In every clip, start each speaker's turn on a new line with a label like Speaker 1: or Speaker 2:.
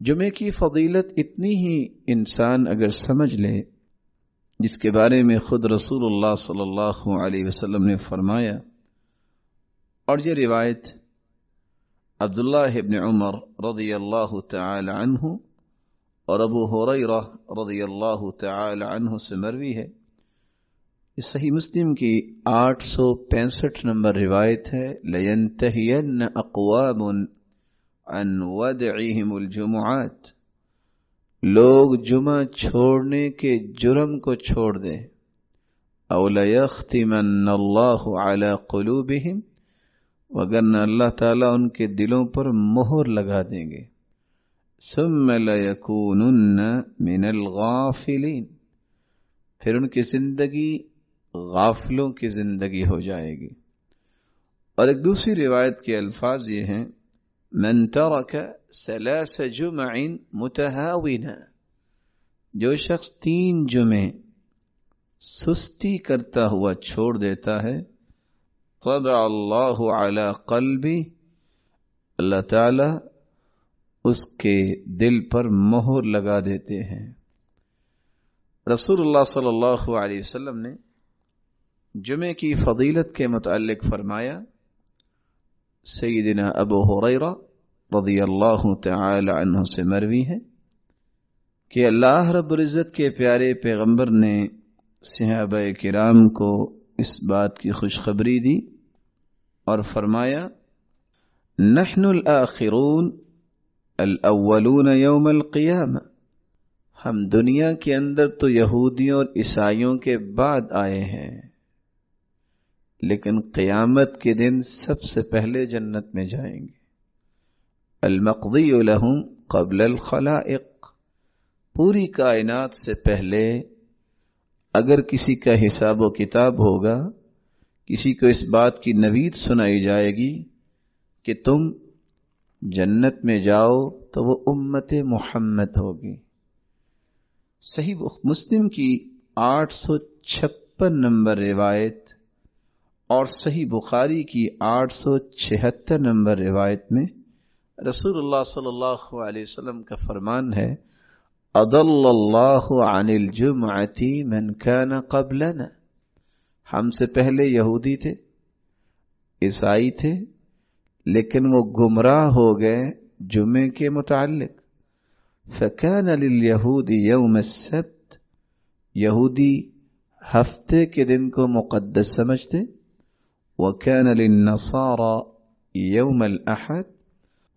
Speaker 1: جمعے کی فضیلت اتنی ہی انسان اگر سمجھ لے جس کے بارے میں خود رسول اللہ صلی اللہ علیہ وسلم نے فرمایا، اور یہ روایت عبداللہ ابن عمر رضی اللہ تعالی عنہ اور ابو ہریرہ رضی اللہ تعالی عنہ سے مروی ہے۔ یہ صحیح مسلم کی 865 نمبر روایت ہے۔ لَيَنْتَهِيَنَّ أَقْوَامٌ عَنْ وَدْعِهِمُ الْجُمُعَاتِ، لوگ جمعہ چھوڑنے کے جرم کو چھوڑ دیں۔ أَوْ لَيَخْتِمَنَّ اللَّهُ عَلَى قُلُوبِهِمْ، وگرنہ اللہ تعالیٰ ان کے دلوں پر مہر لگا دیں گے۔ ثُمَّ لَيَكُونُنَّ مِنَ الْغَافِلِينَ، پھر ان کی زندگی غافلوں کی زندگی ہو جائے گی۔ اور ایک دوسری روایت کے الفاظ یہ ہیں، من ترک 3 جمع متہاونا، جو شخص 3 جمعے سستی کرتا ہوا چھوڑ دیتا ہے، طبع اللہ علی قلبی، اللہ تعالی اس کے دل پر مہر لگا دیتے ہیں۔ رسول اللہ صلی اللہ علیہ وسلم نے جمعے کی فضیلت کے متعلق فرمایا، سیدنا ابو ہریرہ رضی اللہ تعالی عنہ سے مروی ہے کہ اللہ رب العزت کے پیارے پیغمبر نے صحابہ کرام کو اس بات کی خوشخبری دی اور فرمایا، نحن الآخرون الاولون یوم القیامہ، ہم دنیا کے اندر تو یہودیوں اور عیسائیوں کے بعد آئے ہیں، لیکن قیامت کے دن سب سے پہلے جنت میں جائیں گے۔ المقضی لہم قبل الخلائق، پوری کائنات سے پہلے اگر کسی کا حساب و کتاب ہوگا، کسی کو اس بات کی نوید سنائی جائے گی کہ تم جنت میں جاؤ، تو وہ امت محمد ہوگی۔ صحیح مسلم کی 856 نمبر روایت اور صحیح بخاری کی 876 نمبر روایت میں رسول اللہ صلی اللہ علیہ وسلم کا فرمان ہے، اضل اللہ عن الجمعۃ من کان قبلنا، ہم سے پہلے یہودی تھے، عیسائی تھے، لیکن وہ گمراہ ہو گئے جمعے کے متعلق۔ فکان لليہود یوم السبت، یہودی ہفتے کے دن کو مقدس سمجھتے، وکان للنصارى یوم الاحد،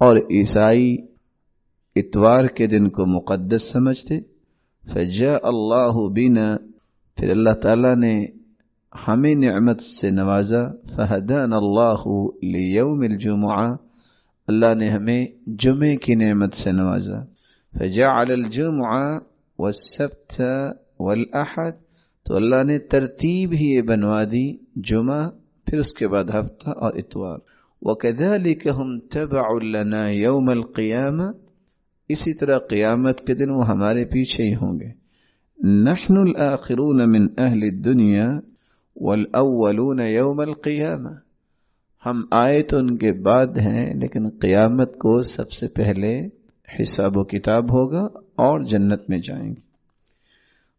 Speaker 1: اور عیسائی اتوار کے دن کو مقدس سمجھتے۔ فجاء اللہ بنا، پھر اللہ تعالیٰ نے ہمیں نعمت سے نوازا، فہدانا اللہ لیوم الجمعہ، اللہ نے ہمیں جمعے کی نعمت سے نوازا۔ فجعل الجمعہ والسبت والاحد، تو اللہ نے ترتیب ہی یہ بنوا دی، جمعہ پھر اس کے بعد ہفتہ اور اتوار۔ وَكَذَلِكَ هُمْ تَبَعٌ لَنَا يَوْمَ الْقِيَامَةِ، اسی طرح قیامت کے دن وہ ہمارے پیچھے ہی ہوں گے۔ نحن الآخرون من اہل الدنیا والاولون یوم القیامہ، ہم آئے تو ان کے بعد ہیں، لیکن قیامت کو سب سے پہلے حساب و کتاب ہوگا اور جنت میں جائیں گے۔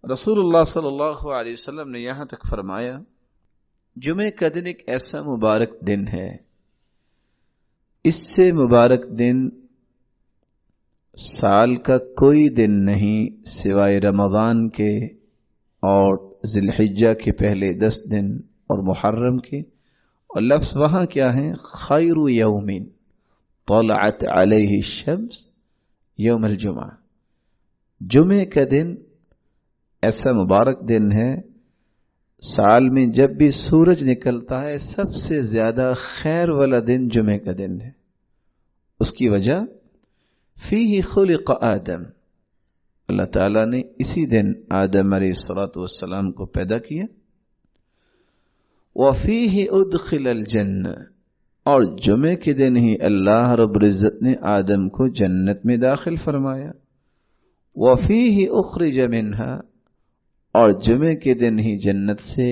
Speaker 1: رسول اللہ صلی اللہ علیہ وسلم نے یہاں تک فرمایا، جمعہ کا دن ایک ایسا مبارک دن ہے، اس سے مبارک دن سال کا کوئی دن نہیں سوائے رمضان کے اور ذی الحجہ کے پہلے 10 دن اور محرم کے۔ اور لفظ وہاں کیا ہے؟ خیر یوم طلعت علیہ الشمس یوم الجمعہ، جمعے کا دن ایسا مبارک دن ہے، سال میں جب بھی سورج نکلتا ہے سب سے زیادہ خیر والا دن جمعے کا دن ہے۔ اس کی وجہ فیہ خلق آدم، اللہ تعالیٰ نے اسی دن آدم علیہ السلام کو پیدا کیا۔ وفیہ ادخل الجنہ، اور جمعے کے دن ہی اللہ رب العزت نے آدم کو جنت میں داخل فرمایا۔ وفیہ اخرج منہا، اور جمعے کے دن ہی جنت سے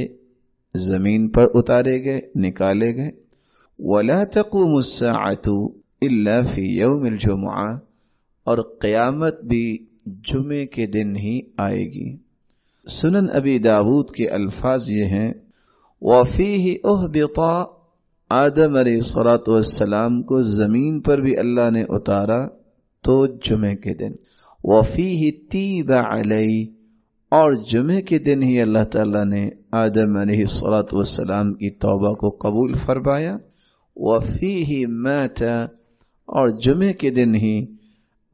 Speaker 1: زمین پر اتارے گئے، نکالے گئے۔ ولا تقوم الساعة الا فی یوم الجمعہ، اور قیامت بھی جمعے کے دن ہی آئے گی۔ سنن ابی داود کے الفاظ یہ ہیں، وَفِيهِ اُهْبِطَ، آدم علیہ الصلوۃ والسلام کو زمین پر بھی اللہ نے اتارا تو جمعے کے دن، وَفِيهِ تِيبَ عَلَيْهِ، اور جمعے کے دن ہی اللہ تعالیٰ نے آدم علیہ الصلوۃ والسلام کی توبہ کو قبول فرمایا، وَفِيهِ مَاتَ، اور جمعے کے دن ہی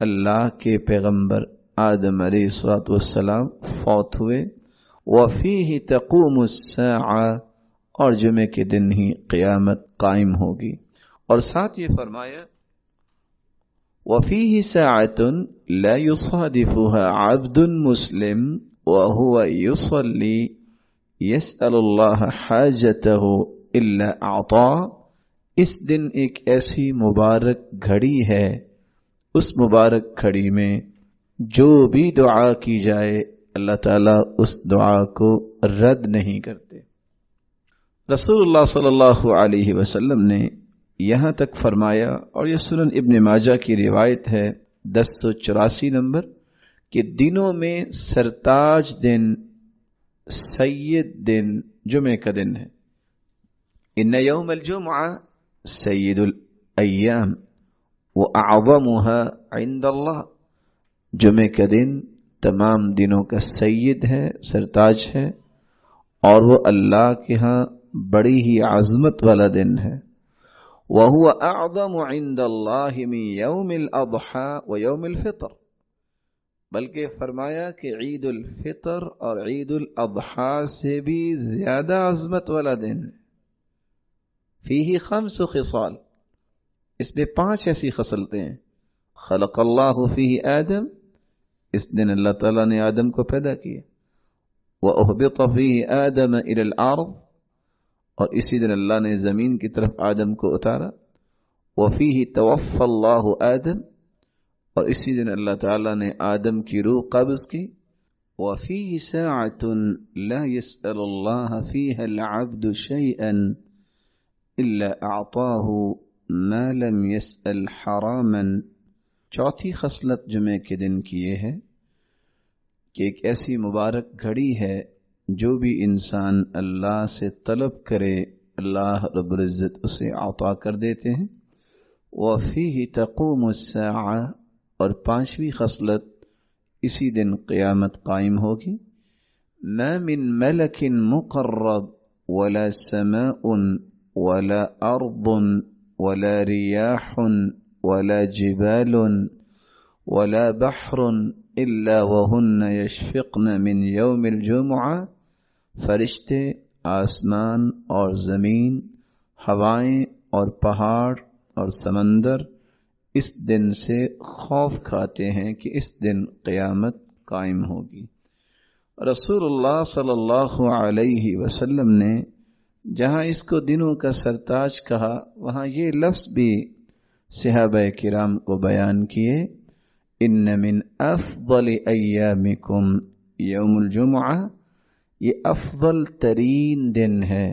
Speaker 1: اللہ کے پیغمبر آدم علیہ الصلوۃ والسلام فوت ہوئے، وَفِيهِ تَقُومُ السَّاعَةُ، اور جمعے کے دن ہی قیامت قائم ہوگی۔ اور ساتھ یہ فرمایا، وَفِيهِ سَاعَةٌ لَا يُصَادِفُهَا عَبْدٌ مُسْلِمٌ وَهُوَ يُصَلِّي يَسْأَلُ اللَّهَ حَاجَتَهُ إِلَّا أَعْطَاهُ، اس دن ایک ایسی مبارک گھڑی ہے، اس مبارک گھڑی میں جو بھی دعا کی جائے اللہ تعالیٰ اس دعا کو رد نہیں کرتے۔ رسول اللہ صلی اللہ علیہ وسلم نے یہاں تک فرمایا، اور یہ سنن ابن ماجہ کی روایت ہے 1084 نمبر، کہ دنوں میں سرتاج دن، سید دن جمعے کا دن ہے۔ ان یوم الجمعہ سید الایام وَأَعْظَمُهَا عِنْدَ اللَّهِ، جمعے کا دن تمام دنوں کا سید ہے، سرتاج ہے، اور وہ اللہ کے ہاں بڑی ہی عظمت والا دن ہے۔ وَهُوَ أَعْظَمُ عِنْدَ اللَّهِ مِنْ يَوْمِ الْأَضْحَى وَيَوْمِ الْفِطْرِ، بلکہ فرمایا کہ عید الفطر اور عید الاضحیٰ سے بھی زیادہ عظمت والا دن ہے۔ فِيهِ 5 خصال، اس میں 5 ایسی خصلتیں ہیں۔ خلق اللہ فیہ آدم، اس دن اللہ تعالیٰ نے آدم کو پیدا کیا۔ وَأُهْبِطَ فِيهِ آدَمَ إِلَى الْأَرْضِ، اور اسی دن اللہ نے زمین کی طرف آدم کو اتارا۔ وَفِيهِ تَوَفَّى اللَّهُ آدَم، اور اسی دن اللہ تعالیٰ نے آدم کی روح قبض کی۔ وَفِيهِ سَاعَةٌ لَا يَسْأَلُ اللَّهَ فِيهَا الْعَبْدُ شَيْئًا إِلَّا أَعْطَاهُ مَا لَمْ يَسْأَلْ حَرَامًا۔ چوتھی خصلت جمعے کے دن کی یہ ہے کہ ایک ایسی مبارک گھڑی ہے جو بھی انسان اللہ سے طلب کرے اللہ رب العزت اسے عطا کر دیتے ہیں۔ وَفِيهِ تَقُومُ السَّاعَةُ، اور 5ویں خصلت اسی دن قیامت قائم ہوگی۔ مَا مِن مَلَكٍ مُقَرَّبٍ وَلَا سَمَاءٌ وَلَا أَرْضٌ وَلَا رِيَاحٌ وَلَا جِبَالٌ وَلَا بَحْرٌ إِلَّا وَهُنَّ يَشْفِقْنَ مِنْ يَوْمِ الْجُمُعَةِ، فرشتے، آسمان اور زمین، ہوائیں اور پہاڑ اور سمندر اس دن سے خوف کھاتے ہیں کہ اس دن قیامت قائم ہوگی۔ رسول اللہ صلی اللہ علیہ وسلم نے جہاں اس کو دنوں کا سرتاج کہا، وہاں یہ لفظ بھی صحابہ کرام کو بیان کیے، ان من افضل ایامکم یوم الجمعہ، یہ افضل ترین دن ہے۔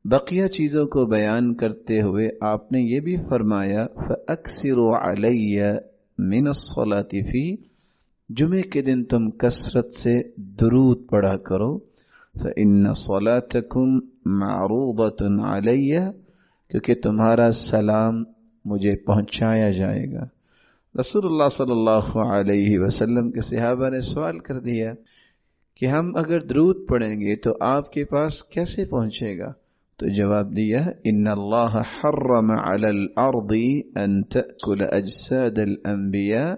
Speaker 1: بقیہ چیزوں کو بیان کرتے ہوئے آپ نے یہ بھی فرمایا، فَأَكْثِرُوا عَلَيَّ مِنَ الصَّلَاةِ فِيهِ، جمعے کے دن تم کثرت سے درود پڑھا کرو، فَإِنَّ صَلَاتَكُمْ مَعْرُوضَةٌ عَلَيَّ، کیونکہ تمہارا سلام مجھے پہنچایا جائے گا۔ رسول اللہ صلی اللہ علیہ وسلم کے صحابہ نے سوال کر دیا کہ ہم اگر درود پڑھیں گے تو آپ کے پاس کیسے پہنچے گا؟ تو جواب دیا، ان اللہ حرم علی الارض ان تأکل اجساد الانبیاء،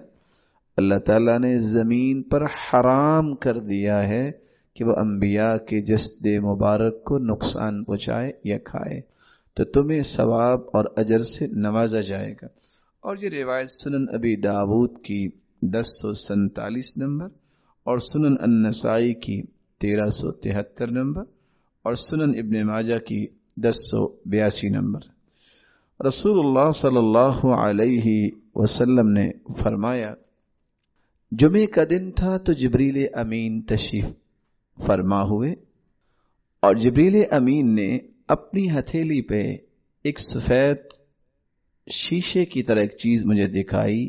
Speaker 1: اللہ تعالیٰ نے زمین پر حرام کر دیا ہے کہ وہ انبیاء کے جسد مبارک کو نقصان پہنچائے یا کھائے، تو تمہیں ثواب اور اجر سے نوازا جائے گا۔ اور یہ روایت سنن ابی داود کی 1047 نمبر اور سنن النسائی کی 1373 نمبر اور سنن ابن ماجہ کی 1082 نمبر۔ رسول اللہ صلی اللہ علیہ وسلم نے فرمایا، جمعے کا دن تھا تو جبریل امین تشریف فرما ہوئے، اور جبریل امین نے اپنی ہتھیلی پہ ایک سفید شیشے کی طرح ایک چیز مجھے دکھائی،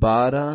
Speaker 1: 12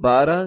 Speaker 1: 12